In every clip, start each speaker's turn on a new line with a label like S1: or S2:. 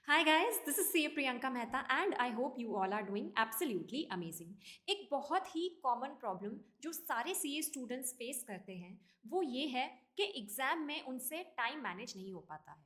S1: Hi guys, this is CA Priyanka Mehta and I hope you all are doing absolutely amazing. एक बहुत ही common problem जो सारे CA students face करते हैं वो ये है कि एग्ज़ाम में उनसे टाइम मैनेज नहीं हो पाता है।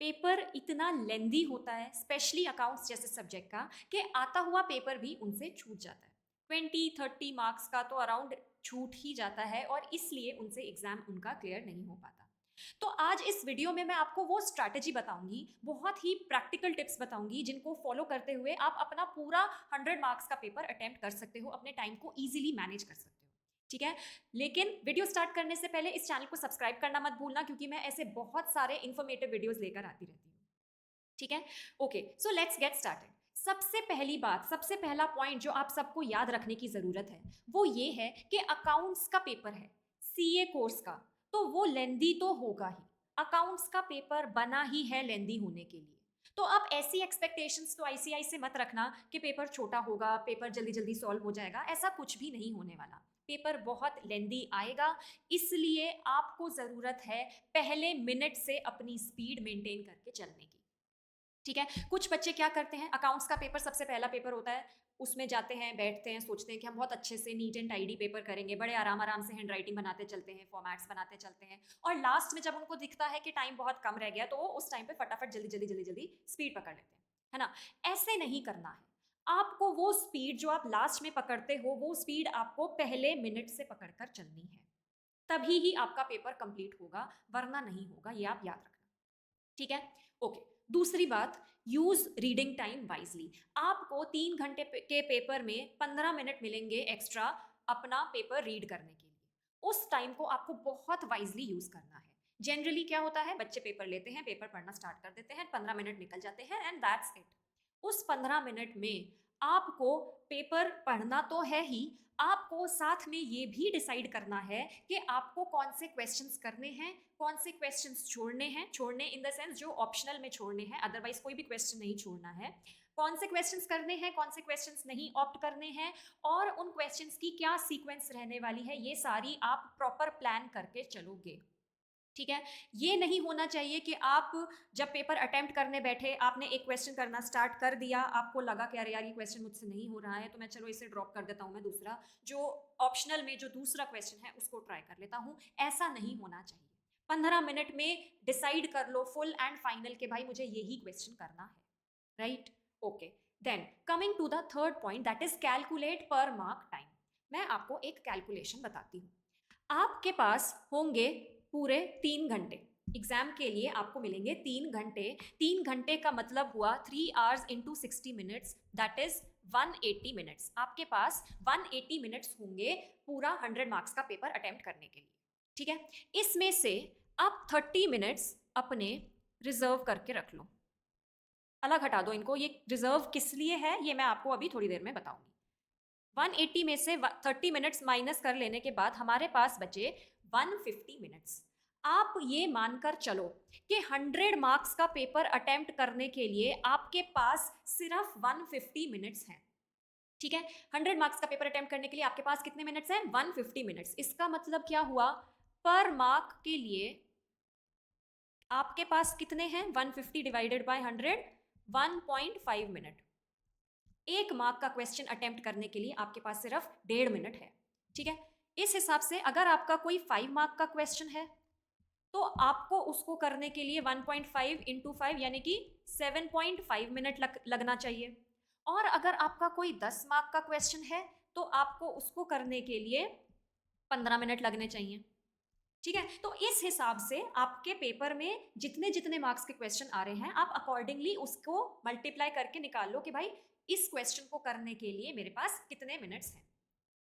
S1: पेपर इतना लेंदी होता है स्पेशली अकाउंट्स जैसे सब्जेक्ट का कि आता हुआ पेपर भी उनसे छूट जाता है। 20-30 मार्क्स का तो अराउंड छूट ही जाता है और इसलिए उनसे एग्ज़ाम उनका क्लियर नहीं हो पाता। तो आज इस वीडियो में मैं आपको वो स्ट्रैटेजी बताऊंगी, बहुत ही प्रैक्टिकल टिप्स बताऊंगी जिनको फॉलो करते हुए आप अपना पूरा 100 मार्क्स का पेपर अटेम्प्ट कर सकते हो, अपने टाइम को ईजिली मैनेज कर सकते हो। ठीक है, लेकिन वीडियो स्टार्ट करने से पहले इस चैनल को सब्सक्राइब करना मत भूलना क्योंकि मैं ऐसे बहुत सारे इन्फॉर्मेटिव वीडियोस लेकर आती रहती हूँ। ठीक है, okay, so let's get started. सबसे पहली बात, सबसे पहला पॉइंट जो आप सबको याद रखने की जरूरत है वो ये है कि अकाउंट्स का पेपर है, सीए कोर्स का, तो वो लेंदी तो होगा ही। अकाउंट्स का पेपर बना ही है लेंदी होने के लिए। तो आप ऐसी एक्सपेक्टेशंस तो आईसीआई से मत रखना कि पेपर छोटा होगा, पेपर जल्दी जल्दी सॉल्व हो जाएगा। ऐसा कुछ भी नहीं होने वाला। पेपर बहुत लेंदी आएगा, इसलिए आपको जरूरत है पहले मिनट से अपनी स्पीड मेंटेन करके चलने की। ठीक है, कुछ बच्चे क्या करते हैं, अकाउंट्स का पेपर सबसे पहला पेपर होता है, उसमें जाते हैं, बैठते हैं, सोचते हैं कि हम बहुत अच्छे से नीट एंड टाइडी पेपर करेंगे, बड़े आराम आराम से हैंड राइटिंग बनाते चलते हैं, फॉर्मेट्स बनाते चलते हैं, और लास्ट में जब उनको दिखता है कि टाइम बहुत कम रह गया तो वो उस टाइम पे फटाफट जल्दी जल्दी जल्दी जल्दी स्पीड पकड़ लेते हैं, है ना। ऐसे नहीं करना है। आपको वो स्पीड जो आप लास्ट में पकड़ते हो वो स्पीड आपको पहले मिनट से पकड़कर चलनी है, तभी ही आपका पेपर कंप्लीट होगा, वरना नहीं होगा, ये आप याद रखना। ठीक है, ओके। दूसरी बात, यूज रीडिंग टाइम वाइजली। आपको 3 घंटे के पेपर में 15 मिनट मिलेंगे एक्स्ट्रा अपना पेपर रीड करने के लिए। उस टाइम को आपको बहुत वाइजली यूज करना है। जनरली क्या होता है, बच्चे पेपर लेते हैं, पेपर पढ़ना स्टार्ट कर देते हैं, 15 मिनट निकल जाते हैं एंड दैट्स इट। उस 15 मिनट में आपको पेपर पढ़ना तो है ही, आपको साथ में ये भी डिसाइड करना है कि आपको कौन से क्वेश्चंस करने हैं, कौन से क्वेश्चंस छोड़ने हैं, छोड़ने इन द सेंस जो ऑप्शनल में छोड़ने हैं, अदरवाइज कोई भी क्वेश्चन नहीं छोड़ना है। कौन से क्वेश्चंस करने हैं, कौन से क्वेश्चंस नहीं ऑप्ट करने हैं, और उन क्वेश्चंस की क्या सीक्वेंस रहने वाली है, ये सारी आप प्रॉपर प्लान करके चलोगे। ठीक है, ये नहीं होना चाहिए कि आप जब पेपर अटेम्प्ट करने बैठे, आपने एक क्वेश्चन करना स्टार्ट कर दिया, आपको लगा कि अरे यार ये क्वेश्चन मुझसे नहीं हो रहा है तो मैं चलो इसे ड्रॉप कर देता हूँ, मैं दूसरा जो ऑप्शनल में जो दूसरा क्वेश्चन है उसको ट्राई कर लेता हूँ। ऐसा नहीं होना चाहिए। 15 मिनट में डिसाइड कर लो फुल एंड फाइनल के भाई मुझे यही क्वेश्चन करना है, right. Okay, then coming to the third point, that is calculate per mark time. मैं आपको एक कैलकुलेशन बताती हूँ। आपके पास होंगे पूरे 3 घंटे, एग्जाम के लिए आपको मिलेंगे 3 घंटे। 3 घंटे का मतलब हुआ 3 hours into 60 minutes, that is 180 minutes. आपके पास 180 मिनट्स होंगे पूरा 100 मार्क्स का पेपर अटेम्प्ट करने के लिए। ठीक है, इसमें से आप 30 मिनट्स अपने रिजर्व करके रख लो, अलग हटा दो इनको। ये रिजर्व किस लिए है ये मैं आपको अभी थोड़ी देर में बताऊंगी। 180 में से 30 मिनट्स माइनस कर लेने के बाद हमारे पास बचे 150 मिनट्स। आप ये मानकर चलो कि 100 मार्क्स का पेपर अटेम्प्ट करने के लिए आपके पास सिर्फ 150 मिनट्स हैं। ठीक है, 100 मार्क्स का पेपर अटेम्प्ट करने के लिए आपके पास कितने मिनट्स हैं, 150 मिनट्स। इसका मतलब क्या हुआ, पर मार्क के लिए आपके पास कितने हैं, 150 डिवाइडेड बाय 100, 1.5 मिनट। एक मार्क का क्वेश्चन अटेम्प्ट करने के लिए आपके पास सिर्फ 1.5 मिनट है। ठीक है, इस हिसाब से अगर आपका कोई 5 मार्क का क्वेश्चन है तो आपको उसको करने के लिए 1.5 इंटू 5 यानी कि 7.5 मिनट लगना चाहिए। और अगर आपका कोई 10 मार्क का क्वेश्चन है तो आपको उसको करने के लिए 15 मिनट लगने चाहिए। ठीक है, तो इस हिसाब से आपके पेपर में जितने जितने मार्क्स के क्वेश्चन आ रहे हैं आप अकॉर्डिंगली उसको मल्टीप्लाई करके निकाल लो कि भाई इस क्वेश्चन को करने के लिए मेरे पास कितने मिनट्स हैं।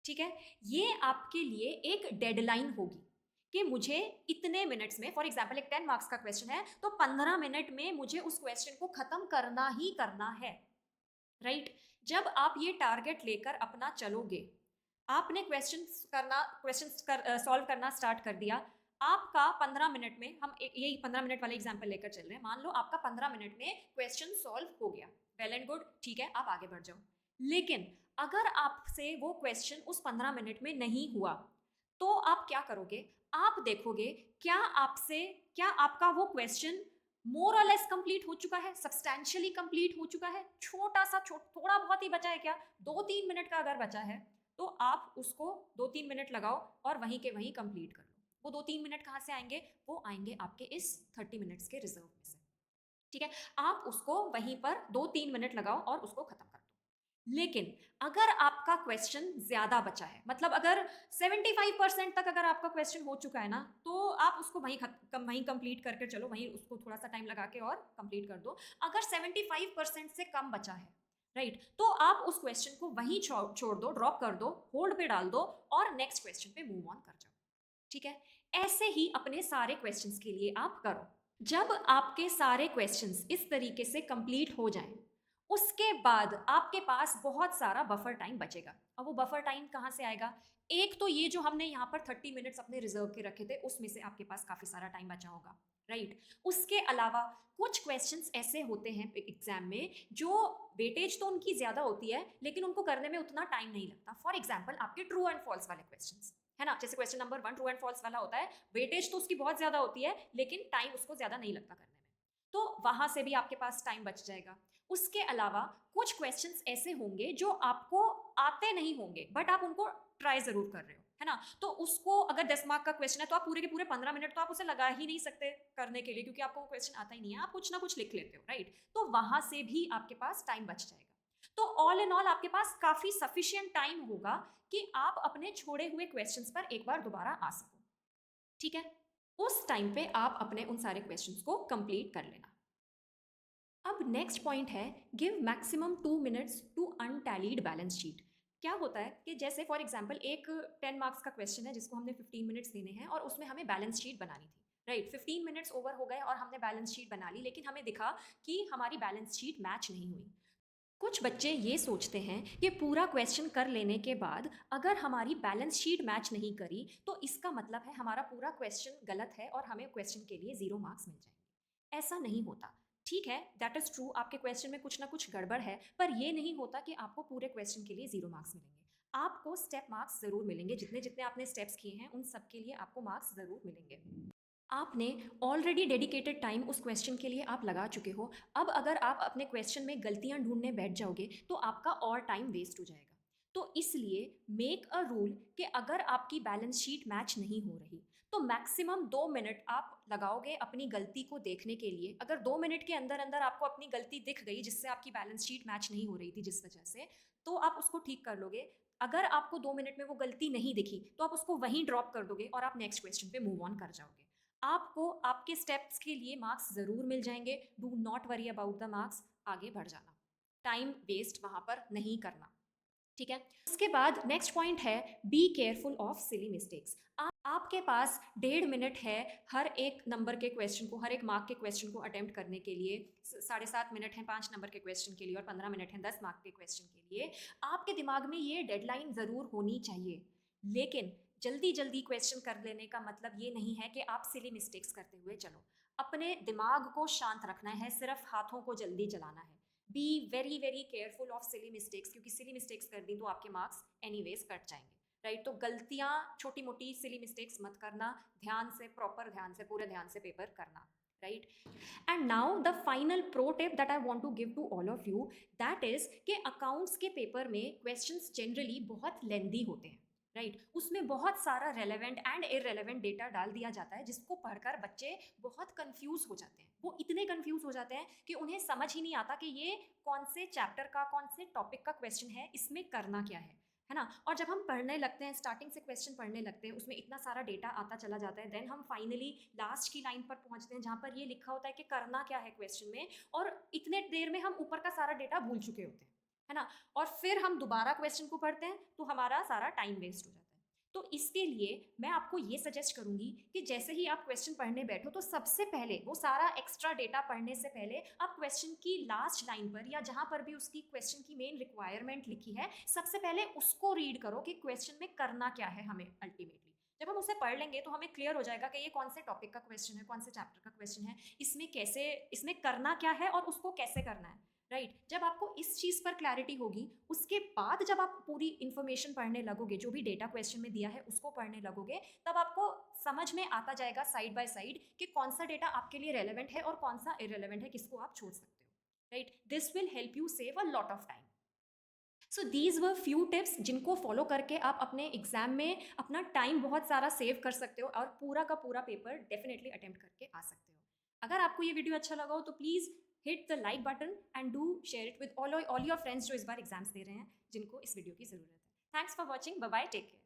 S1: ठीक है, ये आपके लिए एक डेडलाइन होगी कि मुझे इतने मिनट्स में, फॉर एग्जाम्पल एक 10 मार्क्स का क्वेश्चन है तो 15 मिनट में मुझे उस क्वेश्चन को खत्म करना ही करना है, राइट। जब आप ये टारगेट लेकर अपना चलोगे, आपने क्वेश्चन सॉल्व करना स्टार्ट कर दिया, आपका 15 मिनट में, हम यही 15 मिनट वाले एग्जाम्पल लेकर चल रहे हैं, मान लो आपका 15 मिनट में क्वेश्चन सॉल्व हो गया, वेल एंड गुड, ठीक है, आप आगे बढ़ जाओ। लेकिन अगर आपसे वो क्वेश्चन उस 15 मिनट में नहीं हुआ तो आप क्या करोगे, आप देखोगे क्या आपका वो क्वेश्चन मोर और लेस कंप्लीट हो चुका है, सब्सटैंशियली कंप्लीट हो चुका है, थोड़ा बहुत ही बचा है क्या, 2-3 मिनट का अगर बचा है तो आप उसको 2-3 मिनट लगाओ और वहीं के वहीं कंप्लीट कर लो। वो 2-3 मिनट कहाँ से आएंगे? वो आएंगे आपके इस 30 मिनट्स के रिजर्व में से। ठीक है, आप उसको वहीं पर 2-3 मिनट लगाओ और उसको खत्म कर दो। लेकिन अगर आपका क्वेश्चन ज्यादा बचा है, मतलब अगर 75% तक अगर आपका क्वेश्चन हो चुका है ना, तो आप उसको वहीं कंप्लीट करके चलो, वहीं उसको थोड़ा सा टाइम लगा के और कंप्लीट कर दो। अगर 75% से कम बचा है, राइट, तो आप उस क्वेश्चन को वहीं छोड़ दो, ड्रॉप कर दो, होल्ड पे डाल दो और नेक्स्ट क्वेश्चन पे मूव ऑन कर जाओ। ठीक है, ऐसे ही अपने सारे क्वेश्चंस के लिए आप करो। जब आपके सारे क्वेश्चंस इस तरीके से कंप्लीट हो जाएं, उसके बाद आपके पास बहुत सारा बफर टाइम बचेगा। अब वो बफर टाइम कहाँ से आएगा? एक तो ये जो हमने यहाँ पर 30 मिनट्स अपने रिजर्व के रखे थे, उसमें से आपके पास काफ़ी सारा टाइम बचा होगा, राइट। उसके अलावा कुछ क्वेश्चंस ऐसे होते हैं एग्जाम में जो वेटेज तो उनकी ज़्यादा होती है लेकिन उनको करने में उतना टाइम नहीं लगता। फॉर एग्जाम्पल आपके ट्रू एंड फॉल्स वाले क्वेश्चंस, है ना, जैसे question number 1 true and false वाला होता है, वेटेज तो उसकी बहुत ज़्यादा होती है लेकिन टाइम उसको ज़्यादा नहीं लगता करने में, तो वहां से भी आपके पास टाइम बच जाएगा। उसके अलावा कुछ क्वेश्चंस ऐसे होंगे जो आपको आते नहीं होंगे बट आप उनको ट्राई जरूर कर रहे हो, है ना, तो उसको अगर 10 मार्क का क्वेश्चन है तो आप पूरे के पूरे 15 मिनट तो आप उसे लगा ही नहीं सकते करने के लिए, क्योंकि आपको वो क्वेश्चन आता ही नहीं है, आप कुछ ना कुछ लिख लेते हो, राइट, तो वहां से भी आपके पास टाइम बच जाएगा। तो ऑल इन ऑल आपके पास काफी सफिशिएंट टाइम होगा कि आप अपने छोड़े हुए क्वेश्चंस पर एक बार दोबारा आ सको। ठीक है, उस टाइम पे आप अपने उन सारे क्वेश्चंस को कंप्लीट कर लेना। अब नेक्स्ट पॉइंट है, give maximum 2 minutes to untallied balance sheet. क्या होता है कि जैसे फॉर एग्जाम्पल एक 10 मार्क्स का क्वेश्चन है जिसको हमने 15 मिनट्स देने हैं और उसमें हमें बैलेंस शीट बनानी थी, राइट, 15 मिनट्स ओवर हो गए और हमने बैलेंस शीट बना ली लेकिन हमें दिखा कि हमारी बैलेंस शीट मैच नहीं हुई। कुछ बच्चे ये सोचते हैं कि पूरा क्वेश्चन कर लेने के बाद अगर हमारी बैलेंस शीट मैच नहीं करी तो इसका मतलब है हमारा पूरा क्वेश्चन गलत है और हमें क्वेश्चन के लिए 0 मार्क्स मिल जाएंगे। ऐसा नहीं होता। ठीक है, दैट इज ट्रू, आपके क्वेश्चन में कुछ ना कुछ गड़बड़ है, पर ये नहीं होता कि आपको पूरे क्वेश्चन के लिए 0 मार्क्स मिलेंगे। आपको स्टेप मार्क्स जरूर मिलेंगे, जितने जितने आपने स्टेप्स किए हैं उन सब के लिए आपको मार्क्स जरूर मिलेंगे। आपने ऑलरेडी डेडिकेटेड टाइम उस क्वेश्चन के लिए आप लगा चुके हो। अब अगर आप अपने क्वेश्चन में गलतियां ढूंढने बैठ जाओगे तो आपका और टाइम वेस्ट हो जाएगा। तो इसलिए मेक अ रूल कि अगर आपकी बैलेंस शीट मैच नहीं हो रही तो मैक्सिमम 2 मिनट आप लगाओगे अपनी गलती को देखने के लिए। अगर 2 मिनट के अंदर अंदर आपको अपनी गलती दिख गई जिससे आपकी बैलेंस शीट मैच नहीं हो रही थी जिस वजह से, तो आप उसको ठीक कर लोगे। अगर आपको 2 मिनट में वो गलती नहीं दिखी तो आप उसको वहीं ड्रॉप कर दोगे और आप नेक्स्ट क्वेश्चन पे मूव ऑन कर जाओगे। आपको आपके स्टेप्स के लिए मार्क्स ज़रूर मिल जाएंगे। Do not worry about the marks, आगे बढ़ जाना, टाइम वेस्ट वहाँ पर नहीं करना। ठीक है, उसके बाद नेक्स्ट पॉइंट है, be careful of silly mistakes. आपके पास 1.5 मिनट है हर एक नंबर के क्वेश्चन को, हर एक मार्क के क्वेश्चन को अटेम्प्ट करने के लिए। 7.5 मिनट है 5 नंबर के क्वेश्चन के लिए और 15 मिनट है 10 मार्क के क्वेश्चन के लिए। आपके दिमाग में ये डेडलाइन ज़रूर होनी चाहिए, लेकिन जल्दी जल्दी क्वेश्चन कर लेने का मतलब ये नहीं है कि आप सिली मिस्टेक्स करते हुए चलो। अपने दिमाग को शांत रखना है, सिर्फ हाथों को जल्दी चलाना है। Be very very careful of silly mistakes, क्योंकि सिली मिस्टेक्स कर दी तो आपके मार्क्स एनीवेज कट जाएंगे, राइट। तो गलतियां, छोटी मोटी सिली मिस्टेक्स मत करना, ध्यान से, प्रॉपर ध्यान से, पूरे ध्यान से पेपर करना, right. And now the final pro tip that I want to give to all of you, that is कि अकाउंट्स के पेपर में क्वेश्चंस जनरली बहुत लेंदी होते हैं, राइट। उसमें बहुत सारा रेलेवेंट एंड इररेलेवेंट डेटा डाल दिया जाता है जिसको पढ़कर बच्चे बहुत कंफ्यूज हो जाते हैं। वो इतने कंफ्यूज हो जाते हैं कि उन्हें समझ ही नहीं आता कि ये कौन से चैप्टर का, कौन से टॉपिक का क्वेश्चन है, इसमें करना क्या है ना। और जब हम पढ़ने लगते हैं, स्टार्टिंग से क्वेश्चन पढ़ने लगते हैं, उसमें इतना सारा डेटा आता चला जाता है, देन हम फाइनली लास्ट की लाइन पर पहुंचते हैं जहाँ पर ये लिखा होता है कि करना क्या है क्वेश्चन में, और इतने देर में हम ऊपर का सारा डेटा भूल चुके होते हैं, है ना। और फिर हम दोबारा क्वेश्चन को पढ़ते हैं तो हमारा सारा टाइम वेस्ट हो जाता है। तो इसके लिए मैं आपको ये सजेस्ट करूंगी कि जैसे ही आप क्वेश्चन पढ़ने बैठो तो सबसे पहले वो सारा एक्स्ट्रा डेटा पढ़ने से पहले आप क्वेश्चन की लास्ट लाइन पर या जहां पर भी उसकी क्वेश्चन की मेन रिक्वायरमेंट लिखी है, सबसे पहले उसको रीड करो कि क्वेश्चन में करना क्या है हमें अल्टीमेटली। जब हम उसे पढ़ लेंगे तो हमें क्लियर हो जाएगा कि ये कौन से टॉपिक का क्वेश्चन है, कौन से चैप्टर का क्वेश्चन है, इसमें कैसे, इसमें करना क्या है और उसको कैसे करना है, राइट। जब आपको इस चीज़ पर क्लैरिटी होगी, उसके बाद जब आप पूरी इन्फॉर्मेशन पढ़ने लगोगे, जो भी डेटा क्वेश्चन में दिया है उसको पढ़ने लगोगे, तब आपको समझ में आता जाएगा साइड बाय साइड कि कौन सा डेटा आपके लिए रेलेवेंट है और कौन सा इरेलेवेंट है, किसको आप छोड़ सकते हो, right? This will help you save a lot of time. So these were few tips जिनको फॉलो करके आप अपने एग्जाम में अपना टाइम बहुत सारा सेव कर सकते हो और पूरा का पूरा पेपर डेफिनेटली अटेम्प्ट करके आ सकते हो। अगर आपको ये वीडियो अच्छा लगा हो तो please hit the like button and do share it with all your friends जो इस बार एग्जाम्स दे रहे हैं, जिनको इस वीडियो की ज़रूरत है। Thanks for watching, bye bye, take care.